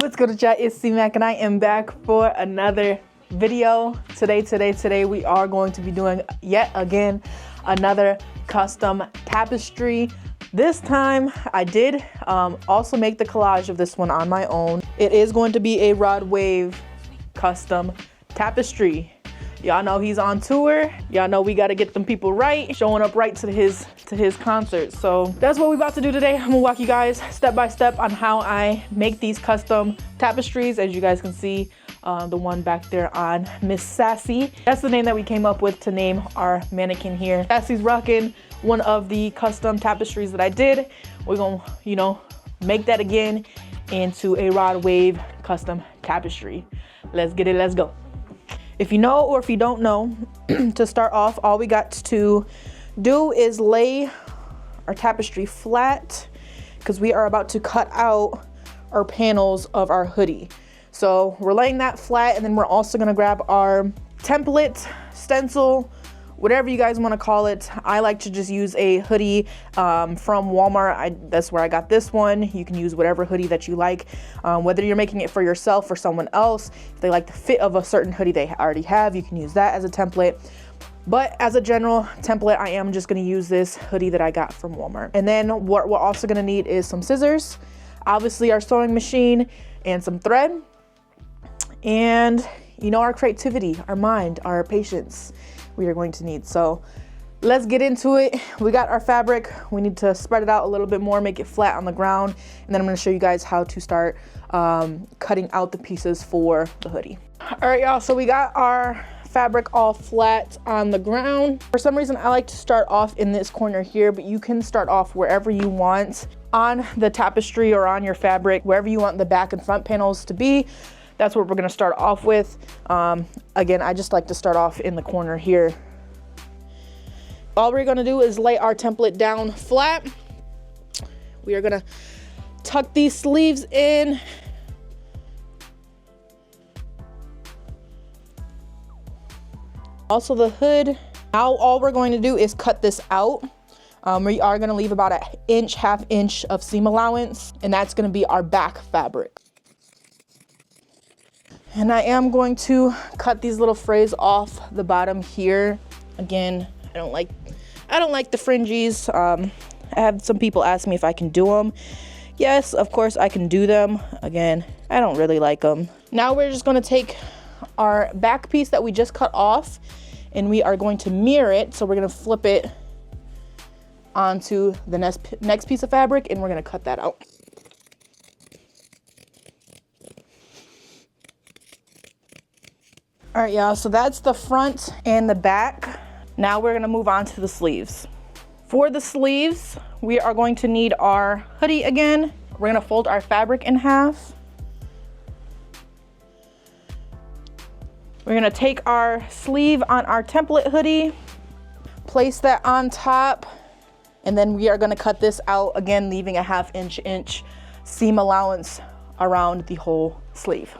What's good, chat? It's C-Mac and I am back for another video. Today we are going to be doing yet again another custom tapestry. This time I did also make the collage of this one on my own. It is going to be a Rod Wave custom tapestry. Y'all know he's on tour. Y'all know we got to get them people right, showing up right to his concert. So that's what we're about to do today. I'm gonna walk you guys step by step on how I make these custom tapestries. As you guys can see, the one back there on Miss Sassy. That's the name that we came up with to name our mannequin here. Sassy's rocking one of the custom tapestries that I did. We're gonna, you know, make that again into a Rod Wave custom tapestry. Let's get it, let's go. If you know or if you don't know, to start off, all we got to do is lay our tapestry flat because we are about to cut out our panels of our hoodie. So we're laying that flat, and then we're also gonna grab our template, stencil, whatever you guys want to call it. I like to just use a hoodie from Walmart. That's where I got this one. You can use whatever hoodie that you like, whether you're making it for yourself or someone else. If they like the fit of a certain hoodie they already have, you can use that as a template. But as a general template, I am just going to use this hoodie that I got from Walmart. And then what we're also going to need is some scissors, obviously our sewing machine, and some thread. And you know, our creativity, our mind, our patience we are going to need. So let's get into it. We got our fabric. We need to spread it out a little bit more, make it flat on the ground. And then I'm going to show you guys how to start cutting out the pieces for the hoodie. All right, y'all. So we got our fabric all flat on the ground. For some reason, I like to start off in this corner here, but you can start off wherever you want on the tapestry or on your fabric, wherever you want the back and front panels to be. That's what we're gonna start off with. Again, I just like to start off in the corner here. All we're gonna do is lay our template down flat. We are gonna tuck these sleeves in. Also the hood. Now all we're going to do is cut this out. We are gonna leave about an inch, half inch of seam allowance, and that's gonna be our back fabric. And I am going to cut these little frays off the bottom here. Again, I don't like the fringes. I had some people ask me if I can do them. Yes, of course I can do them. Again, I don't really like them. Now we're just going to take our back piece that we just cut off, and we are going to mirror it. So we're going to flip it onto the next piece of fabric, and we're going to cut that out. All right, y'all, so that's the front and the back. Now we're gonna move on to the sleeves. For the sleeves, we are going to need our hoodie again. We're gonna fold our fabric in half. We're gonna take our sleeve on our template hoodie, place that on top, and then we are gonna cut this out, again, leaving a half inch seam allowance around the whole sleeve.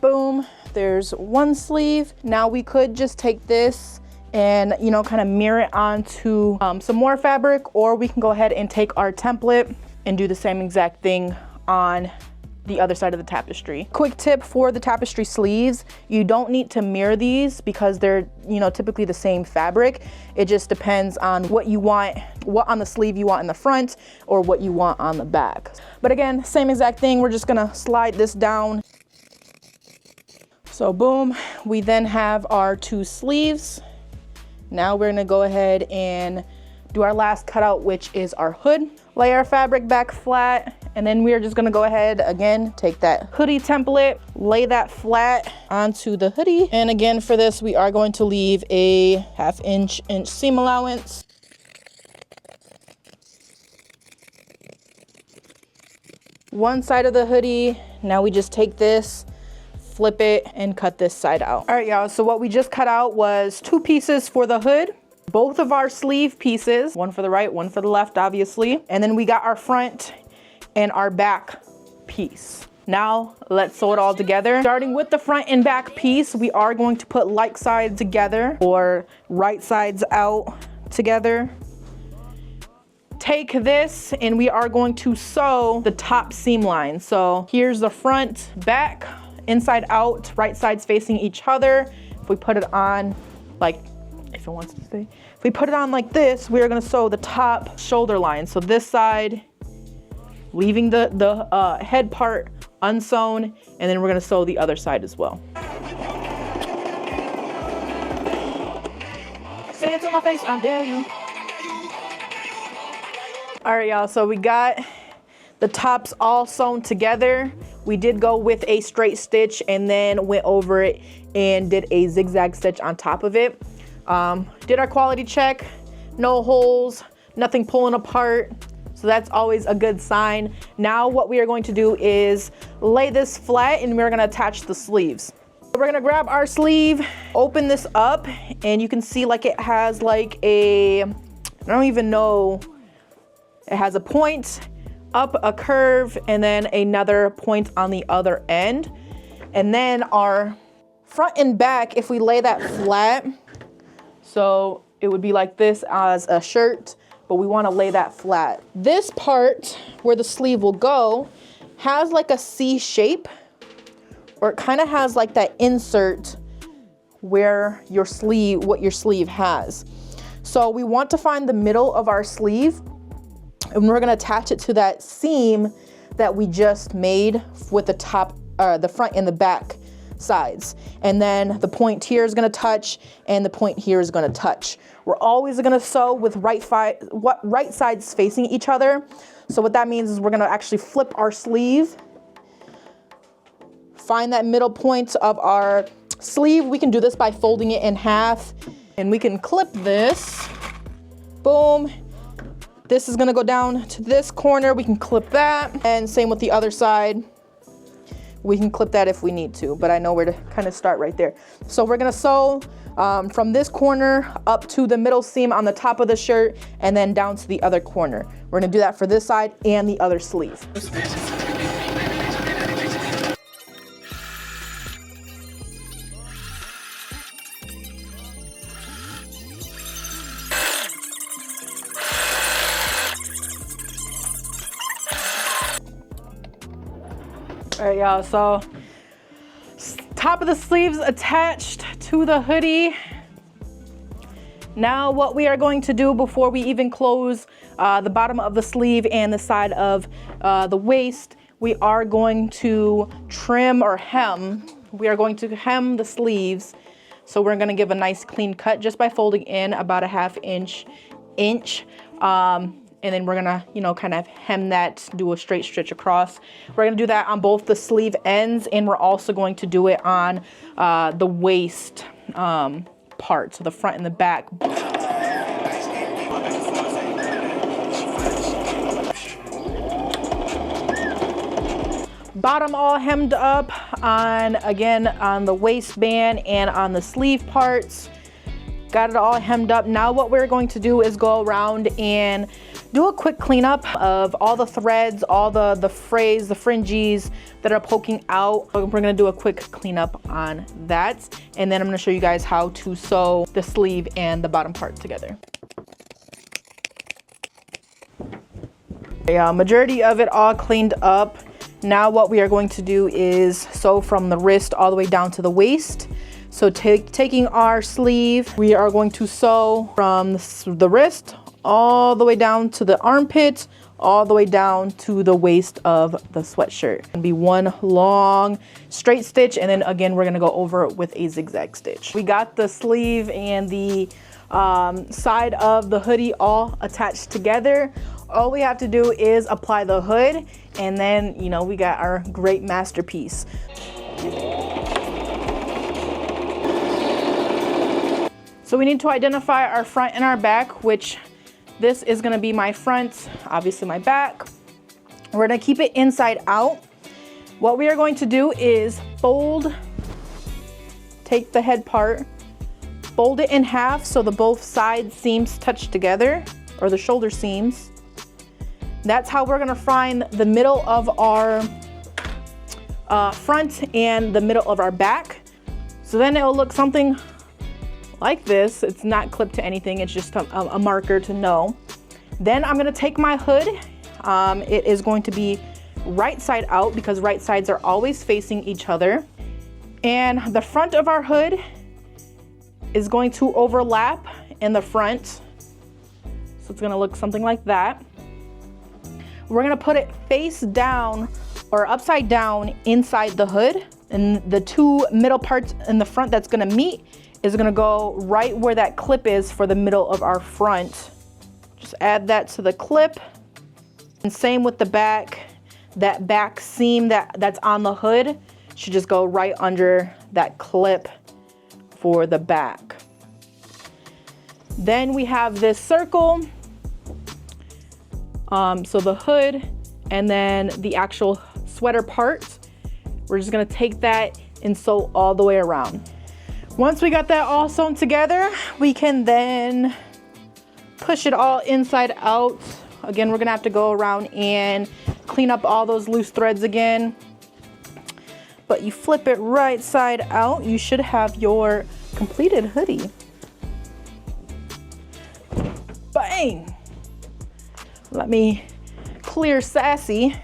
Boom, there's one sleeve. Now we could just take this and, you know, kind of mirror it onto some more fabric, or we can go ahead and take our template and do the same exact thing on the other side of the tapestry. Quick tip for the tapestry sleeves, you don't need to mirror these because they're, you know, typically the same fabric. It just depends on what you want, what on the sleeve you want in the front or what you want on the back. But again, same exact thing. We're just gonna slide this down. So boom, we then have our two sleeves. Now we're gonna go ahead and do our last cutout, which is our hood. Lay our fabric back flat, and then we're just gonna go ahead, again, take that hoodie template, lay that flat onto the hoodie. And again, for this, we are going to leave a half inch seam allowance. One side of the hoodie, now we just take this, flip it, and cut this side out. All right, y'all, so what we just cut out was two pieces for the hood, both of our sleeve pieces, one for the right, one for the left, obviously. And then we got our front and our back piece. Now let's sew it all together. Starting with the front and back piece, we are going to put like sides together or right sides out together. Take this and we are going to sew the top seam line. So here's the front, back, inside out, right sides facing each other. If we put it on like, if it wants to stay, if we put it on like this, we are gonna sew the top shoulder line. So this side, leaving the head part unsewn, and then we're gonna sew the other side as well. Say it to my face, I dare you. All right, y'all, so we got the tops all sewn together. We did go with a straight stitch and then went over it and did a zigzag stitch on top of it. Did our quality check, no holes, nothing pulling apart. So that's always a good sign. Now what we are going to do is lay this flat and we're gonna attach the sleeves. We're gonna grab our sleeve, open this up, and you can see like it has like a, I don't even know, it has a point, up a curve, and then another point on the other end. And then our front and back, if we lay that flat, so it would be like this as a shirt, but we want to lay that flat. This part where the sleeve will go has like a C shape, or it kind of has like that insert where your sleeve, what your sleeve has. So we want to find the middle of our sleeve, and we're gonna attach it to that seam that we just made with the top, the front and the back sides. And then the point here is gonna touch and the point here is gonna touch. We're always gonna sew with right sides facing each other. So what that means is we're gonna actually flip our sleeve, find that middle point of our sleeve. We can do this by folding it in half, and we can clip this, boom. This is gonna go down to this corner. We can clip that, and same with the other side. We can clip that if we need to, but I know where to kind of start right there. So we're gonna sew from this corner up to the middle seam on the top of the shirt, and then down to the other corner. We're gonna do that for this side and the other sleeve. All right, y'all, so top of the sleeves attached to the hoodie. Now what we are going to do before we even close the bottom of the sleeve and the side of the waist, we are going to trim or hem. We are going to hem the sleeves. So we're gonna give a nice clean cut just by folding in about a ½ inch. And then we're gonna, you know, kind of hem that, do a straight stitch across. We're gonna do that on both the sleeve ends, and we're also going to do it on the waist part, so the front and the back. Bottom all hemmed up on, again, on the waistband and on the sleeve parts. Got it all hemmed up. Now what we're going to do is go around and do a quick cleanup of all the threads, all the frays, the fringes that are poking out. We're gonna do a quick cleanup on that. And then I'm gonna show you guys how to sew the sleeve and the bottom part together. Yeah, majority of it all cleaned up. Now what we are going to do is sew from the wrist all the way down to the waist. So taking our sleeve, we are going to sew from the wrist all the way down to the armpit, all the way down to the waist of the sweatshirt. It's gonna be one long straight stitch, and then again we're gonna go over it with a zigzag stitch. We got the sleeve and the side of the hoodie all attached together. All we have to do is apply the hood, and then, you know, we got our great masterpiece. So we need to identify our front and our back, which this is gonna be my front, obviously my back. We're gonna keep it inside out. What we are going to do is fold, take the head part, fold it in half so the both side seams touch together, or the shoulder seams. That's how we're gonna find the middle of our front and the middle of our back. So then it will look something like this. It's not clipped to anything, it's just a marker to know. Then I'm gonna take my hood. It is going to be right side out because right sides are always facing each other. And the front of our hood is going to overlap in the front. So it's gonna look something like that. We're gonna put it face down or upside down inside the hood. And the two middle parts in the front that's gonna meet is gonna go right where that clip is for the middle of our front. Just add that to the clip. And same with the back. That back seam that's on the hood should just go right under that clip for the back. Then we have this circle. So the hood and then the actual sweater part. We're just gonna take that and sew all the way around. Once we got that all sewn together, we can then push it all inside out. Again, we're gonna have to go around and clean up all those loose threads again. But you flip it right side out, you should have your completed hoodie. Bang! Let me clear Sassy.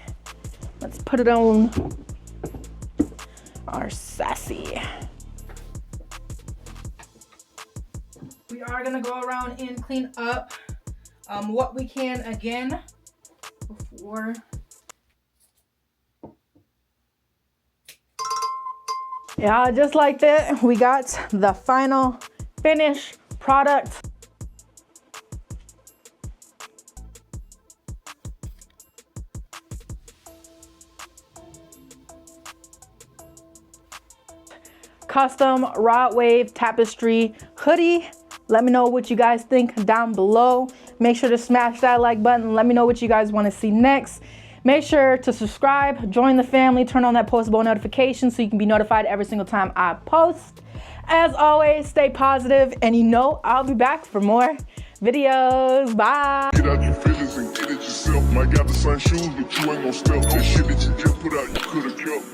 Let's put it on our Sassy. We are gonna go around and clean up what we can again before. Yeah, just like that, we got the final finished product. Custom Rod Wave Tapestry hoodie. Let me know what you guys think down below. Make sure to smash that like button. Let me know what you guys want to see next. Make sure to subscribe, join the family, turn on that post bell notification so you can be notified every single time I post. As always, stay positive, and you know I'll be back for more videos. Bye. Get out your feelings and get it yourself. Might got the same shoes, but you ain't gonna step. This shit that you just put out, you could've kept.